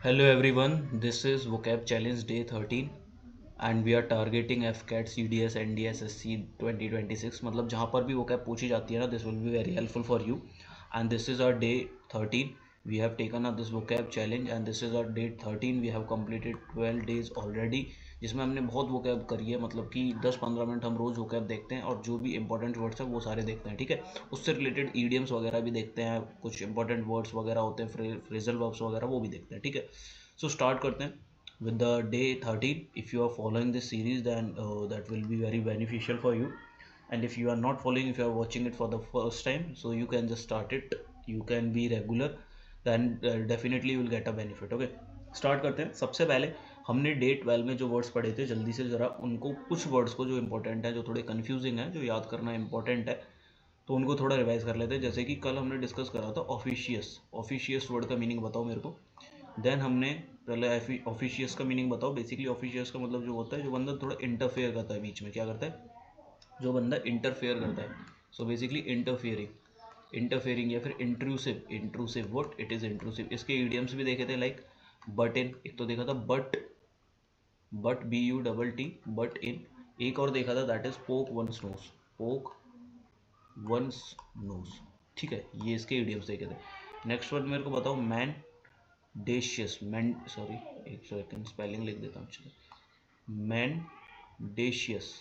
Hello everyone, this is Vocab Challenge Day 13 and we are targeting FCAT CDS NDS SC 2026 मतलब जहाँ पर भी vocab पूछी जाती है ना this will be very helpful for you and this is our day 13. We have taken up this vocab challenge and this is our day 13. We have completed 12 days already जिसमें हमने बहुत vocab करी है मतलब कि 10-15 मिनट हम रोज़ vocab देखते हैं और जो भी इंपॉर्टेंट वर्ड्स हैं वो सारे देखते हैं ठीक है। उससे रिलेटेड ईडियम्स वगैरह भी देखते हैं, कुछ इंपॉर्टेंट वर्ड्स वगैरह होते हैं, फ्रेजल वर्ब्स वगैरह वो भी देखते हैं ठीक है। सो स्टार्ट करते हैं with the day 13. If you are following this series then that will be very beneficial for you, and if you are not following, if you are watching it for the first time, so you can just start it, you can be regular, then definitely you will get a benefit. Okay, start करते हैं। सबसे पहले हमने day 12 में जो words पढ़े थे जल्दी से ज़रा उनको, कुछ वर्ड्स को जो इंपॉर्टेंट है, जो थोड़े कन्फ्यूजिंग है, जो याद करना इंपॉर्टेंट है, तो उनको थोड़ा रिवाइज कर लेते हैं। जैसे कि कल हमने डिस्कस करा था ऑफिशियस। ऑफिशियस वर्ड का मीनिंग बताओ मेरे को। देन हमने पहले ऑफिशियस का मीनिंग बताओ। बेसिकली ऑफिशियस का मतलब जो होता है, जो बंदा थोड़ा इंटरफेयर करता है बीच में, क्या करता है, जो बंदा इंटरफेयर करता है। सो बेसिकली इंटरफेयरिंग या फिर intrusive. Intrusive what it is intrusive. इसके ईडियम्स भी देखे थे, लाइक बट इन, एक तो देखा था बट BUTT बट इन। एक और देखा था दैट इज पोक वंस नोज, पोक वंस नोज। ठीक है, ये इसके ईडियम्स देखे थे। नेक्स्ट वर्ड मेरे को बताओ मैन डेशियस। मैन, सॉरी एक सेकंड स्पेलिंग लिख देता हूँ। चलो, मैन डेशियस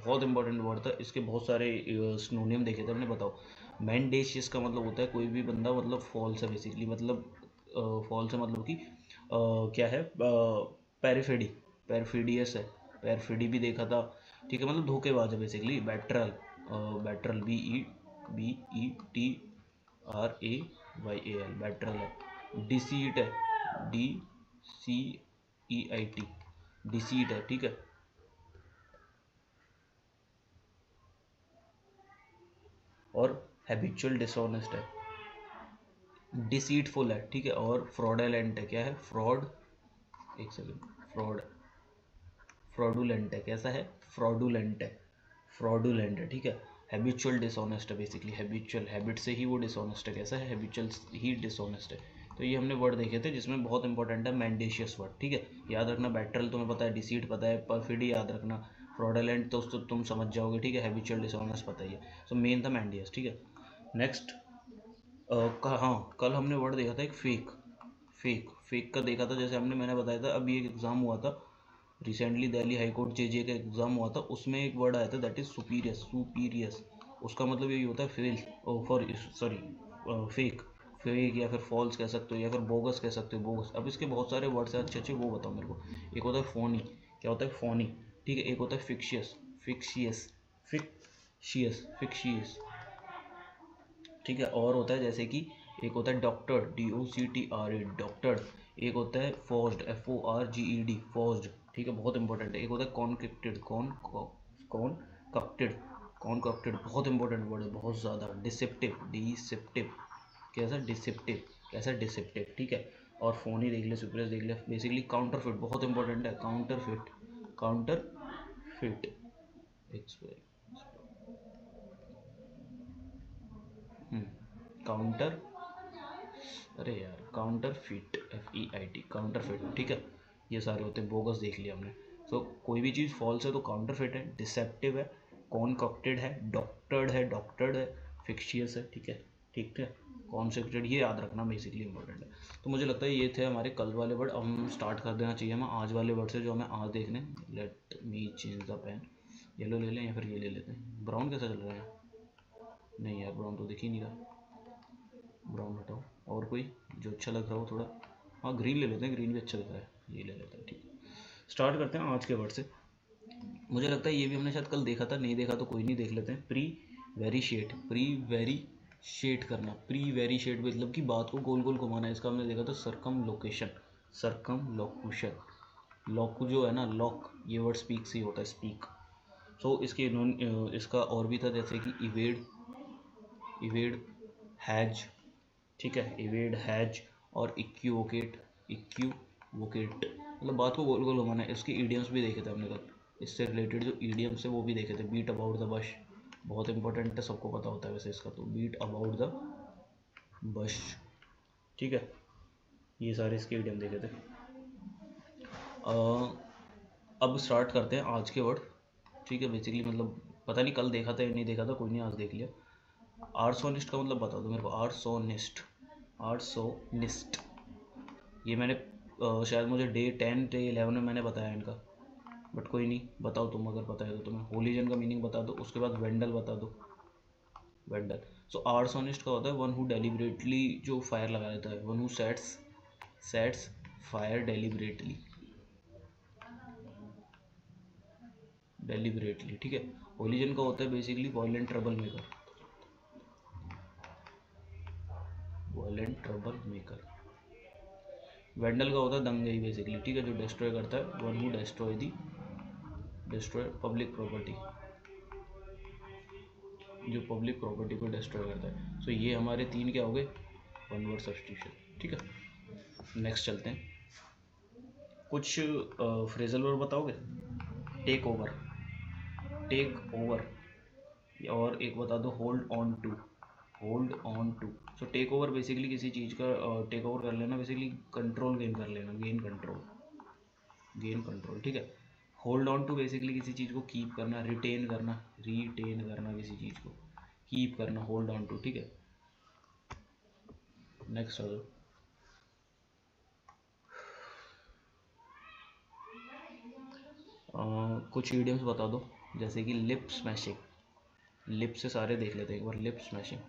बहुत इंपॉर्टेंट वर्ड था, इसके बहुत सारे सिनोनियम देखे थे हमने। बताओ मैन डेशियस का मतलब होता है कोई भी बंदा मतलब फॉल्स है बेसिकली, मतलब फॉल्स है मतलब कि क्या है, पैरिफेडी, पैरफिडियस है, पैरफिडी भी देखा था। ठीक है, मतलब धोखेबाज है बेसिकली। बैटरल, बैटरल BETRAYAL, बैटरल है। डिसीट है, DCEIT, डिसीट है। ठीक है, और हैबिचुअल डिसऑनेस्ट है, डिसीटफुल है। ठीक है, और फ्रॉडलेंट है, क्या है, फ्रॉड, एक सेकंड, फ्रॉडुलेंट है। कैसा है, फ्रॉडुलेंट है, फ्रॉडुलेंट है। ठीक है, हैबिचुअल डिसऑनेस्ट है, बेसिकली हैबिचुअल, हैबिट से ही वो डिसऑनेस्ट है। कैसा है, हैबिचुअल ही डिसऑनेस्ट है। तो ये हमने वर्ड देखे थे जिसमें बहुत इंपॉर्टेंट है मैंडेशियस वर्ड। ठीक है, याद रखना। बैटरल तुम्हें पता है, डिसीट पता है, परफिडी याद रखना, फ्रॉडलेंट तो तुम समझ जाओगे। ठीक है, हैबिचुअल डिसऑनेस्ट पता ही है। सो मेन था मैंडियस। ठीक है, नेक्स्ट हाँ, कल हमने वर्ड देखा था एक फेक। फेक का देखा था, जैसे मैंने बताया था, अभी एक एग्ज़ाम हुआ था recently, Delhi high court JJ का एग्ज़ाम हुआ था, उसमें एक वर्ड आया था दैट इज़ सुपीरियस। सुपीरियस उसका मतलब यही होता है फेल, सॉरी फेक, फेक या फिर फॉल्स कह सकते हो, या फिर बोगस कह सकते हो, बोगस। अब इसके बहुत सारे वर्ड्स हैं अच्छे अच्छे, वो बताओ मेरे को। एक होता है फोनी, क्या होता है, फोनी। ठीक है, एक होता है फिक्शियस, फिक्शियस, फिक्शियस। ठीक है, और होता है जैसे कि एक होता है डॉक्टर, DOCTRE, डॉक्टर। एक होता है फोर्स्ड, FORGED, फोर्स्ड। ठीक है, बहुत इंपॉर्टेंट है। एक होता है कॉन्कप्टेड, कॉनकप्टेड, कॉनकप्टेड बहुत इंपॉर्टेंट वर्ड है, बहुत ज़्यादा। डिसेप्टिव, डिसेप्टिव, कैसा, डिसेप्टिव, कैसा, डिसेप्टिव। ठीक है, और फोन ही देख ले, सुपरेस देख ले। बेसिकली काउंटरफिट बहुत इंपॉर्टेंट है, काउंटरफिट, काउंटरफिट, काउंटर, अरे यार, counter fit, FEIT, counter fit. ठीक है, ये सारे होते हैं। बोगस देख लिया हमने। सो कोई भी चीज़ फॉल्स है तो काउंटर फिट है, डिसेप्टिव है, कॉनकॉक्टेड है, डॉक्टर्ड है, फिक्शियस है। ठीक है, ठीक है, कॉन्सेप्टेड, ये याद रखना बेसिकली इंपॉर्टेंट है। तो मुझे लगता है ये थे हमारे कल वाले वर्ड। अब हम स्टार्ट कर देना चाहिए हमें आज वाले वर्ड से, जो हमें आज देखने। Let me change the pen. Yellow ले लें या फिर ये ले लेते हैं। ब्राउन कैसा चल रहा है, नहीं यार ब्राउन तो दिख ही नहीं रहा, ब्राउन हटाओ। और कोई जो अच्छा लग रहा हो थोड़ा, हाँ ग्रीन ले लेते हैं, ग्रीन भी अच्छा लग रहा है, ये ले लेते हैं। ठीक है, स्टार्ट करते हैं आज के वर्ड से। मुझे लगता है ये भी हमने शायद कल देखा था, नहीं देखा तो कोई नहीं, देख लेते हैं। प्री वेरीशेट, प्री वेरीशेट करना, प्री वेरीशेट मतलब कि बात को गोल गोल घुमाना है। इसका हमने देखा था सरकम लोकेशन, सरकम लोकुशन। लॉकू जो है ना, लॉक, ये वर्ड स्पीक से ही होता है, स्पीक। सो इसके इसका और भी था, जैसे कि इवेड, इवेड, हैज। ठीक है, इवेड, हैज, और इक्यूवोकेट, इक्यूवोकेट मतलब बात को गोल गोल घुमाना है। इसके ईडियम्स भी देखे थे हमने कल, इससे रिलेटेड जो ईडियम्स है वो भी देखे थे। बीट अबाउट द बश बहुत इंपॉर्टेंट है, सबको पता होता है वैसे इसका, तो बीट अबाउट द बश। ठीक है, ये सारे इसके इडियम देखे थे। अब स्टार्ट करते हैं आज के वर्ड, ठीक है। बेसिकली मतलब पता नहीं कल देखा था या नहीं देखा था, कोई नहीं आज देख लिया। आर्सोनिस्ट का मतलब बता दो मेरे को। आर्सोनिस्ट, आर्सोनिस्ट, ये मैंने शायद मुझे डे 10 डे 11 में मैंने बताया इनका, बट कोई नहीं, बताओ तुम अगर पता है तो तुम्हें। होलीजन का मीनिंग बता दो, उसके बाद वेंडल बता दो, वेंडल। सो आर्सोनिस्ट का होता है वन हु डेलिबरेटली जो फायर लगा देता है, one who sets fire deliberately, deliberately, ठीक है। होलीजन का होता है basically violent trouble maker, violent trouble maker. Vandal का होता है दंगई बेसिकली, ठीक है, जो डिस्ट्रॉय करता है, one who destroy public property, जो पब्लिक प्रॉपर्टी को डिस्ट्रॉय करता है। सो ये हमारे 3 क्या हो गए, वन वर्ड सब्स्टिट्यूशन, ठीक है। नेक्स्ट चलते हैं, कुछ फ्रेजल वर्ड बताओगे। टेक ओवर, टेक ओवर, और एक बता दो hold on to, hold on to. So take over basically किसी चीज़ का टेक ओवर कर लेना, बेसिकली कंट्रोल गेन कर लेना, गेन कंट्रोल, गेन कंट्रोल, ठीक है। होल्ड ऑन टू बेसिकली किसी चीज़ को कीप करना, रिटेन करना, रिटेन करना किसी चीज़ को, कीप करना, होल्ड ऑन टू, ठीक है। नेक्स्ट आ जाओ, कुछ इडियम्स बता दो, जैसे कि लिप स्मैशिंग, लिप से सारे देख लेते हैं एक बार। Lip smashing,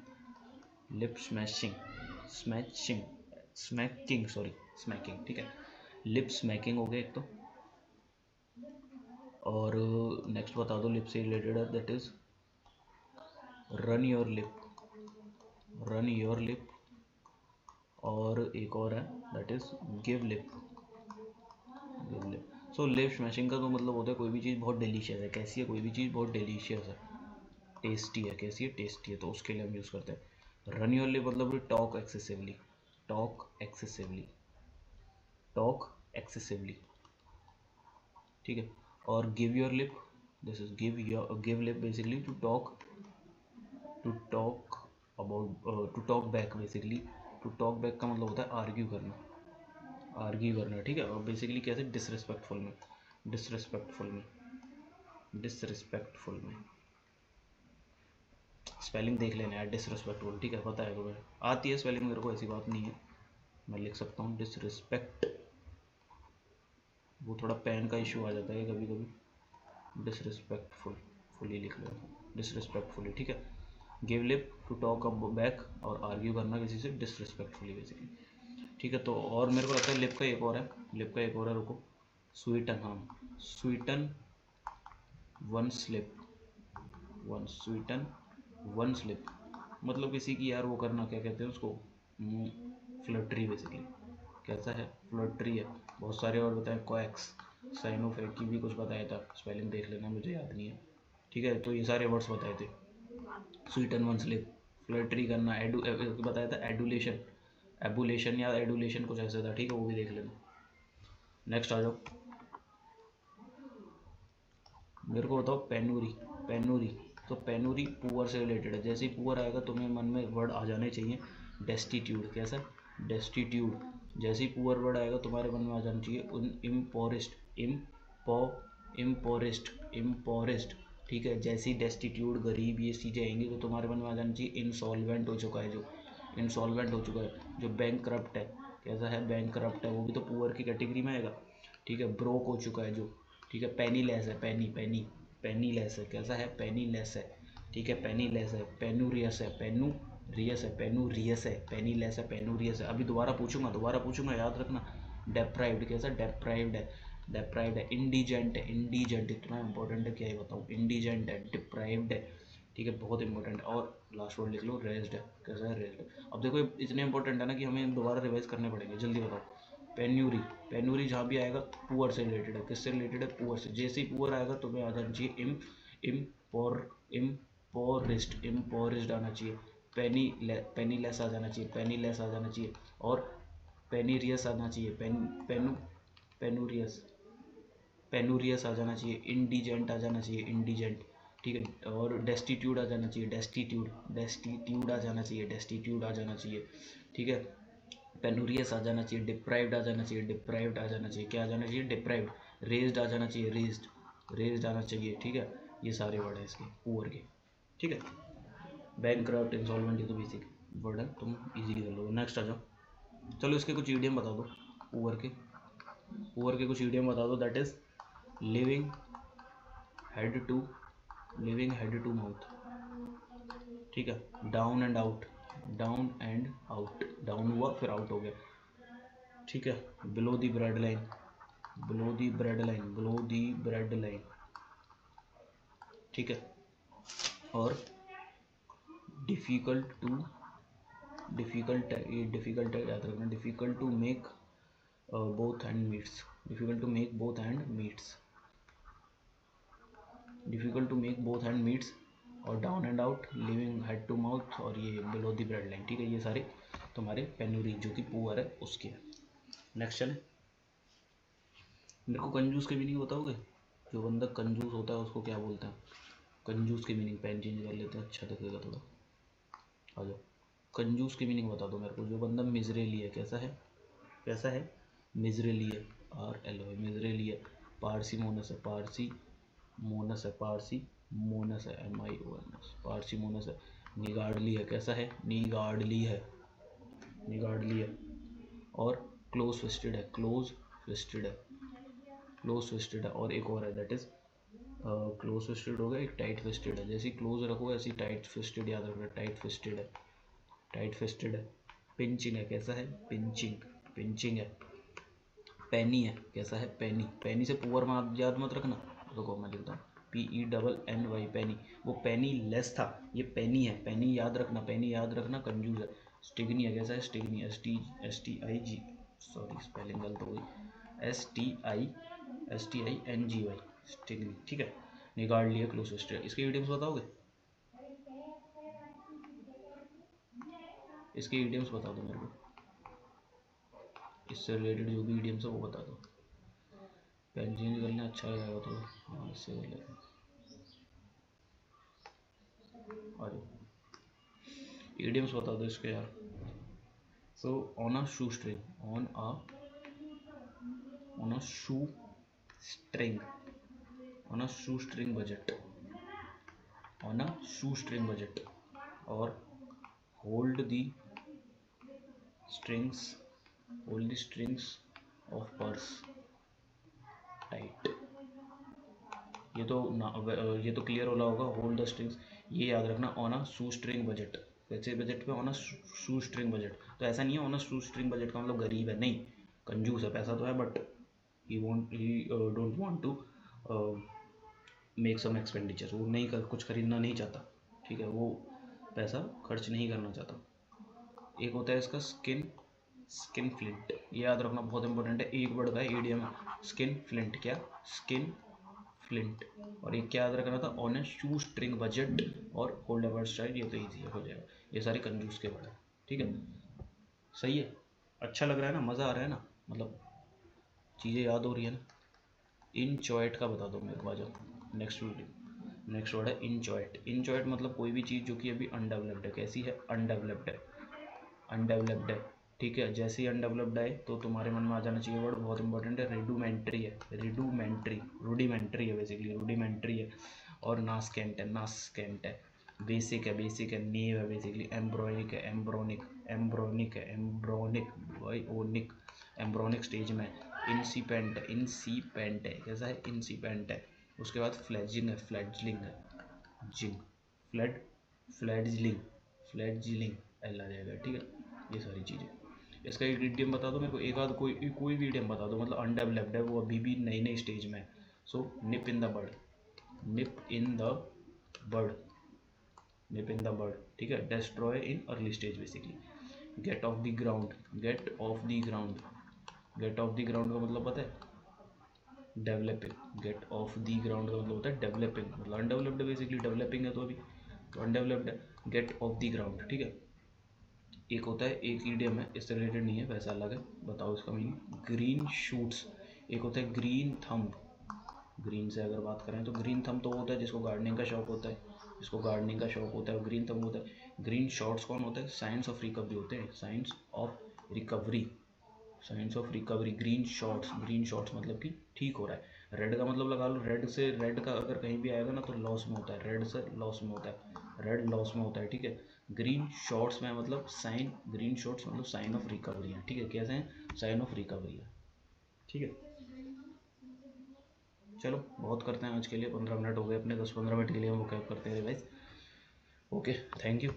lip smashing, smatching, smacking, sorry smacking, ठीक है। लिप स्मैकिंग हो गया एक तो। और नेक्स्ट बता दो लिप से रिलेटेड है, that is run your lip, run your lip. और एक और है that is give lip, give lip. So lip smashing का तो मतलब होता है कोई भी चीज़ बहुत डिलीशियस है, कैसी है, कोई भी चीज़ बहुत डिलीशियस है, टेस्टी है, कैसी है, टेस्टी है, तो उसके लिए हम यूज़ करते हैं। रन योर लिप मतलब talk excessively, talk excessively, talk excessively, ठीक है। और give your lip, this is give lip basically to talk about, to talk back basically. To talk back का मतलब होता है आर्ग्यू करना, आर्ग्यू करना, ठीक है। और बेसिकली कैसे, डिसरिस्पेक्टफुल में, डिसरिस्पेक्टफुल में, डिसरिस्पेक्टफुल में। स्पेलिंग देख लेना यार, डिसरिस्पेक्टफुल, ठीक है, पता है तुम्हें, आती है स्पेलिंग मेरे को, ऐसी बात नहीं है, मैं लिख सकता हूँ डिसरिस्पेक्ट। वो थोड़ा पेन का इशू आ जाता है कभी कभी, डिसरिस्पेक्टफुल, फुली लिख लो, डिसरिस्पेक्टफुली, ठीक है। Give lip to talk up back, और आर्ग्यू करना किसी से डिसरिस्पेक्टफुली बेसिकली, ठीक है। तो और मेरे को लगता है लिप का एक और है, लिप का एक और है, रुको, स्वीटन, हाँ, स्वीटन वन स्लिप, वन स्वीटन वन स्लिप, मतलब किसी की यार वो करना, क्या कहते हैं उसको, फ्लर्टरी बेसिकली, कैसा है, फ्लर्टरी है। बहुत सारे और बताए, क्वैक्स, साइनोफेक की भी कुछ बताया था, स्पेलिंग देख लेना, मुझे याद नहीं है, ठीक है। तो ये सारे वर्ड्स बताए थे, स्वीटन वन स्लिप, फ्लर्टरी करना, बताया था, एडुलेशन, एबुलेशन या एडुलेशन कुछ ऐसा था, ठीक है, वो भी देख लेना। नेक्स्ट आ जाओ, मेरे को बताओ पेनूरी, पेनूरी। तो पेनूरी पुअर से रिलेटेड है, जैसे ही पुअर आएगा तुम्हें मन में वर्ड आ जाने चाहिए डेस्टिट्यूड, कैसा, डेस्टिट्यूड। जैसे ही पुअर वर्ड आएगा तुम्हारे मन में आ जाना चाहिए उन इम्पोरिस्ट, इम्पोरिस्ट, इम्पोरिस्ट, ठीक है। जैसे ही डेस्टिट्यूड, गरीब, ये चीज़ें आएंगी तो तुम्हारे मन में आ जाना चाहिए इंसॉल्वेंट हो चुका है, जो इंसॉल्वेंट हो चुका है, जो बैंक करप्ट है, कैसा है, बैंक करप्ट है, वो भी तो पुअर की कैटेगरी में आएगा, ठीक है। ब्रोक हो चुका है जो, ठीक है। पेनी लेस है, पेनी पेनी पेनी लेस है, कैसा है, पेनी लेस है, ठीक है, पेनी लेस है। पेनूरियस है, पेनू रियस है, पेनूरियस है, पेनी लेस है, पेनूरियस है। अभी दोबारा पूछूंगा, दोबारा पूछूंगा, याद रखना। डेप्राइव्ड, कैसा, डेप्राइव्ड है, डेप्राइव्ड है। इंडिजेंट है, इंडिजेंट, इतना इंपॉर्टेंट है क्या ही बताऊँ, इंडिजेंट है, डिप्राइव्ड है, ठीक है, बहुत इंपॉर्टेंट। और लास्ट वर्ड लिख लो, रेज्ड है, कैसा है, रेज्ड। अब देखो इतने इंपॉर्टेंट है ना कि हमें दोबारा रिवाइज करने पड़ेंगे, जल्दी बताओ। पेन्यूरी, पेन्यूरी जहाँ भी आएगा पुअर से रिलेटेड है, किससे रिलेटेड है, पुअर से। जैसे ही पुअर आएगा तुम्हें आ जाना चाहिए इम्पोरिस्ट, इम्पोरिस्ट आना चाहिए। पेनीलेस आ जाना चाहिए, पेनीलेस आ जाना चाहिए। और पेनीरियस आना चाहिए, पेनूरियस, पेनूरियस आ जाना चाहिए। इंडिजेंट आ जाना चाहिए, इंडिजेंट, ठीक है। और डेस्टिट्यूड आ जाना चाहिए, डेस्टिट्यूड, डेस्टिट्यूड आ जाना चाहिए, डेस्टिट्यूड आ जाना चाहिए, ठीक है। पेनूरियस आ जाना चाहिए, डिप्राइव्ड आ जाना चाहिए, डिप्राइव्ड आ जाना चाहिए, क्या आ जाना चाहिए, डिप्राइव्ड, रेज्ड आ जाना चाहिए, रेज्ड, रेज्ड आना चाहिए, ठीक है। ये सारे वर्ड है इसके पुअर के, ठीक है। बैंकक्रप्ट, इंसॉल्वेंट, ये तो बेसिक वर्ड है, तुम इजीली कर लो। नेक्स्ट आ जाओ। चलो इसके कुछ ईडियम बता दो पुअर के, पुअर के कुछ ईडियम बता दो। That is living head to, living head to mouth, ठीक है। Down and out, down and out, down हुआ फिर आउट हो गया, ठीक है। Below the bread line, below the bread line, below the bread line, ठीक है। और डिफिकल्ट टू, डिफिकल्ट है ये, डिफिकल्ट है याद रखना, difficult to make both hand meets, difficult to make both hand meets, difficult to make both hand meets, और down and out, living head to mouth, और ये बिलो दी ब्रेड लाइन, ठीक है। ये सारे तुम्हारे पेनूरी जो कि पुअर है उसके है। नेक्स्ट चले, मेरे को कंजूस के मीनिंग बताओगे? जो बंदा कंजूस होता है उसको क्या बोलते हैं? कंजूस की मीनिंग, पेन चेंज कर लेते हैं, अच्छा दिखेगा थोड़ा। आ जाओ, कंजूस की मीनिंग बता दो मेरे को। जो बंदा मिजरेली है, कैसा है, कैसा है, मिजरेली है, RLO, मिजरेली है। पारसी मोनस है, पारसी मोनस है, पारसी मोनस है, MIONS, पारसी मोनस है। निगार्डली है, कैसा है, निगार्डली है, निगार्डली है। और क्लोज फिस्टेड है, क्लोज फिस्टेड है, क्लोज फिस्टेड है। और एक और है, दैट इज क्लोज फिस्टेड हो गया, एक टाइट फिस्टेड है। जैसे क्लोज रखो ऐसी टाइट फिस्टेड याद रखना, टाइट फिस्टेड है, टाइट फिस्टेड है। पिंचिंग है, कैसा है, पिंचिंग, पिंचिंग है। पैनी है, कैसा है, पैनी, पैनी से पुअर में याद मत रखना, रुको मैं लिखता हूँ, PENNY, पैनी। वो पैनी लेस था, ये पैनी है, पैनी याद रखना, पैनी याद रखना, कंजूस है। स्टिग्नी है, कैसा है, स्टिग्नी, STIG, सॉरी स्पेलिंग गलत हो गई, STINGY, स्टिग्नी, ठीक है। निकाल लिया, क्लोज फिस्टेड। इसके ईडियम्स बताओगे? इसके ईडियम्स बता दो मेरे को, इससे रिलेटेड जो भी ईडियम्स है वो बता दो। पेन चेंज करना अच्छा रहेगा तो, हाँ इससे कर लेते हैं। आ जाओ, ईडियम्स बता दो इसके यार। So on a shoe string, on a shoe string, on a shoe string budget, on a shoe string budget, और hold the strings, hold the strings of purse tight. ये तो ये तो क्लियर होला होगा, होल्ड द स्ट्रिंग्स, ये याद रखना, on a shoe string budget. वैसे बजट पे on a shoe string budget, तो ऐसा नहीं है on a shoe string budget का मतलब गरीब है, नहीं, कंजूस है, पैसा तो है but he don't want to make some expenditure, वो नहीं कर, कुछ खरीदना नहीं चाहता, ठीक है, वो पैसा खर्च नहीं करना चाहता। एक होता है इसका स्किन, स्किन फ्लिंट, ये याद रखना बहुत इंपॉर्टेंट है, एक वर्ड का ईडियम है, स्किन फ्लिंट, क्या, स्किन फ्लिंट। और एक क्या याद रखना था, on A shoe string budget, और होल्ड अवर स्टाइल, ये तो ईजी हो जाएगा। ये सारे कंजूस के वर्ड है, ठीक है। सही है, अच्छा लग रहा है ना, मज़ा आ रहा है ना, मतलब चीज़ें याद हो रही है ना। इनचॉइट का बता दो मेरे को, आ जाओ नेक्स्ट वीडियो। नेक्स्ट वर्ड है इनचॉइट, इनचॉइट मतलब कोई भी चीज़ जो कि अभी अनडेवलप्ड है, कैसी है, अनडेवलप्ड है, अनडेवलप्ड है, ठीक है। जैसे ही अनडेवलप्ड है तो तुम्हारे मन में आ जाना चाहिए वर्ड, बहुत इंपॉर्टेंट है, रिडूमेंट्री है, रिडूमेंट्री, रूडिमेंट्री है बेसिकली, रूडिमेंट्री है। और नास्केंट है, नास्केंट है। बेसिक है, बेसिक है, नीव है बेसिकली। एम्ब्रोनिक है, एम्ब्रोनिक, एम्ब्रोनिक है, एम्ब्रोनिक, भाई ओनिक, एम्ब्रोनिक स्टेज में। इंसिपेंट है, इंसिपेंट है, कैसा है, इंसिपेंट है। उसके बाद फ्लेजिंग है, फ्लेजलिंग है, जिंग, फ्लेड, फ्लेडजलिंग, फ्लेडजलिंग, एल आ जाएगा, ठीक है। ये सारी चीज़ें, इसका एक इडियम बता दो मेरे को, एक आध कोई भी इडियम बता दो, मतलब अनडेवलप्ड है वो, अभी भी नई नई स्टेज में है। So nip in the bird, nip in the bird, nip in the bird, ठीक है। Destroy in early stage basically. Get off the ground, get off the ground, get off the ground का मतलब पता है, developing, get off the ground का मतलब होता है डेवलपिंग, मतलब अनडेवलप्ड बेसिकली, डेवलपिंग है तो अभी तो अनडेवलप्ड है, गेट ऑफ द ग्राउंड, ठीक है। एक होता है, एक ईडियम है, इससे रिलेटेड नहीं है, वैसा अलग है, बताओ इसका मीनिंग, ग्रीन शूट्स। एक होता है ग्रीन थंब, ग्रीन से अगर बात करें तो ग्रीन थंब तो होता है जिसको गार्डनिंग का शौक होता है, जिसको गार्डनिंग का शौक होता है ग्रीन थंब होता है। ग्रीन शॉर्ट्स कौन होता है, साइंस ऑफ रिकवरी होते हैं, science of recovery, science of recovery. Green shots मतलब कि ठीक हो रहा है। रेड का मतलब लगा लो, रेड का अगर कहीं भी आएगा ना तो लॉस में होता है, रेड से लॉस में होता है, रेड लॉस में होता है, ठीक है। ग्रीन शॉट्स में मतलब साइन, ग्रीन शॉट्स मतलब साइन ऑफ रिकवरी है, ठीक है। कैसे हैं? साइन ऑफ रिकवरी है, ठीक है। चलो बहुत करते हैं आज के लिए, 15 मिनट हो गए अपने, 10-15 मिनट के लिए हम वो कैब करते हैं भाई। Okay, thank you.